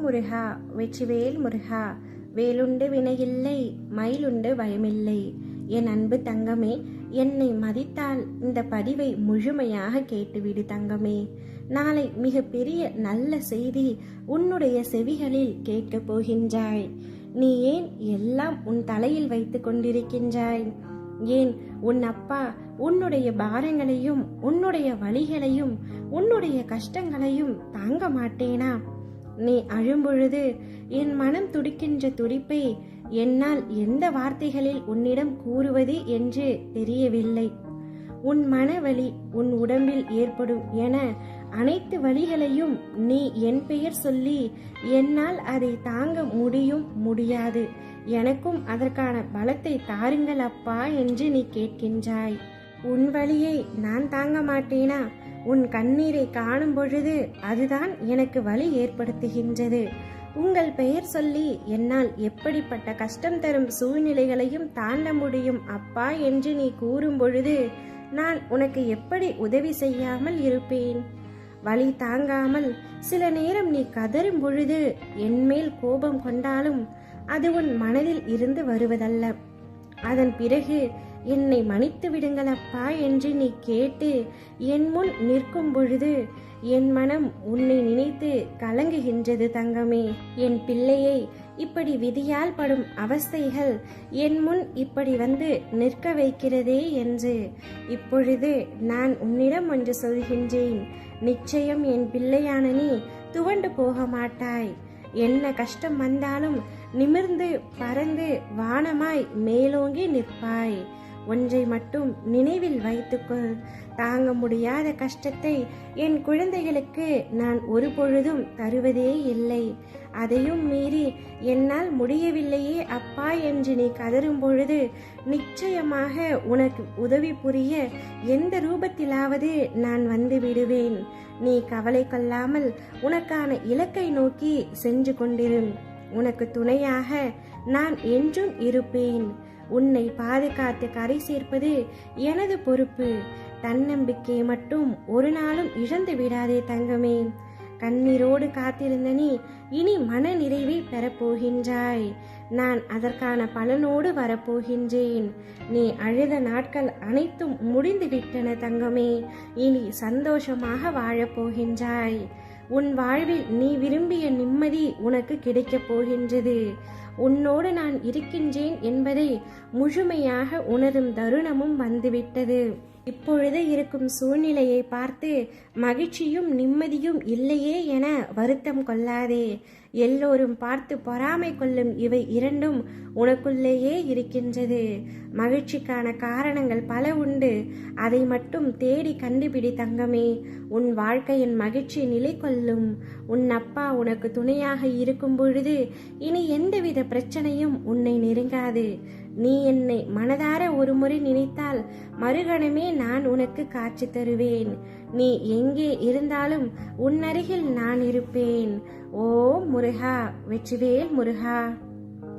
முருகா, வெற்றிவேல் முருகா. வேலுண்டு வினையில்லை, மயிலுண்டு பயமில்லை. என் அன்பு தங்கமே, என்னை மதித்தால் இந்த பதிவை முழுமையாக கேட்டுவிடு தங்கமே. நாளை மிக பெரிய நல்ல செய்தி உன்னுடைய செவிகளில் கேட்கப் போகின்றாய். நீ ஏன் எல்லாம் உன் தலையில் வைத்து கொண்டிருக்கின்றாய்? ஏன் உன் அப்பா உன்னுடைய பாரங்களையும் உன்னுடைய வலிகளையும் உன்னுடைய கஷ்டங்களையும் தாங்க மாட்டேனா? நீ அழும்பொழுது என் மனம் துடிக்கின்ற துடிப்பை என்னால் எந்த வார்த்தைகளில் உன்னிடம் கூறுவது என்று தெரியவில்லை. உன் மனவலி, உன் உடம்பில் ஏற்படும் என அனைத்து வலிகளையும் நீ என் பெயர் சொல்லி என்னால் அதை தாங்க முடியாது, எனக்கும் அதற்கான பலத்தை தாருங்கள் அப்பா என்று நீ கேட்கின்றாய். உன் வலியை நான் தாங்க மாட்டேனா? உன் கண்ணீரை காணும் பொழுது அதுதான் எனக்கு வலி ஏற்படுத்துகின்றது. உங்கள் பெயர் சொல்லி என்னால் எப்படிப்பட்ட கஷ்டம் தரும் சூழ்நிலைகளையும் தாண்ட முடியும் அப்பா என்று நீ கூறும் பொழுது நான் உனக்கு எப்படி உதவி செய்யாமல் இருப்பேன்? வலி தாங்காமல் சில நேரம் நீ கதறும் பொழுது என்மேல் கோபம் கொண்டாலும் அது உன் மனதில் இருந்து வருவதல்ல. அதன் பிறகு என்னை மன்னித்து விடுங்கள் அப்பா என்று நீ கேட்டு என் முன் நிற்கும் பொழுது என் மனம் உன்னை நினைத்து கலங்குகின்றது தங்கமே. என் பிள்ளையை இப்படி விதியால் படும் அவஸ்தைகள் என் முன் இப்படி வந்து நிற்க வைக்கிறதே என்று இப்பொழுது நான் உன்னிடம் ஒன்று சொல்கின்றேன். நிச்சயம் என் பிள்ளையான நீ துவண்டு போக மாட்டாய். என்ன கஷ்டம் வந்தாலும் நிமிர்ந்து பறந்து வானமாய் மேலோங்கி நிற்பாய். ஒன்றை மட்டும் நினைவில் வைத்துக்கொள், தாங்க முடியாத கஷ்டத்தை என் குழந்தைகளுக்கு நான் ஒரு பொழுதும் தருவதே இல்லை. அதையும் மீறி என்னால் முடியவில்லையே அப்பா என்று நீ கதறும் பொழுது நிச்சயமாக உனக்கு உதவி புரிய எந்த ரூபத்திலாவது நான் வந்து விடுவேன். நீ கவலை கொள்ளாமல் உனக்கான இலக்கை நோக்கி சென்று கொண்டிரும். உனக்கு துணையாக நான் என்றும் இருப்பேன். உன்னை பாதுகாத்து கரை சேர்ப்பது எனது பொறுப்பு. தன்னம்பிக்கையை மட்டும் ஒரு நாளும் இழந்து விடாதே தங்கமே. கண்ணீரோடு காத்திருந்த நீ இனி மன நிறைவை பெறப்போகின்றாய். நான் அதற்கான பலனோடு வரப்போகின்றேன். நீ அழுத நாட்கள் அனைத்தும் முடிந்து விட்டன தங்கமே. இனி சந்தோஷமாக வாழப்போகின்றாய். உன் வாழ்வில் நீ விரும்பிய நிம்மதி உனக்கு கிடைக்கப் போகின்றது. உன்னோடு நான் இருக்கின்றேன் என்பதை முழுமையாக உணரும் தருணமும் வந்துவிட்டது. இப்பொழுது இருக்கும் சூழ்நிலையை பார்த்து மகிழ்ச்சியும் நிம்மதியும் இல்லையே என வருத்தம் கொள்ளாதே. எல்லோரும் பார்த்து பொறாமை கொள்ளும் இவை இரண்டும் உனக்குள்ளேயே இருக்கின்றது. மகிழ்ச்சிக்கான காரணங்கள் பல உண்டு. அதை மட்டும் தேடி கண்டுபிடி தங்கமே. உன் வாழ்க்கையின் மகிழ்ச்சி நிலை கொள்ளும். உன் அப்பா உனக்கு துணையாக இருக்கும் பொழுது இனி எந்தவித பிரச்சனையும் உன்னை நெருங்காது. நீ என்னை மனதார ஒரு முறை நினைத்தால் மறுகணமே நான் உனக்கு காட்சி தருவேன். நீ எங்கே இருந்தாலும் உன் அருகில் நான் இருப்பேன். ஓ முருகா, வெற்றிவேல் முருகா.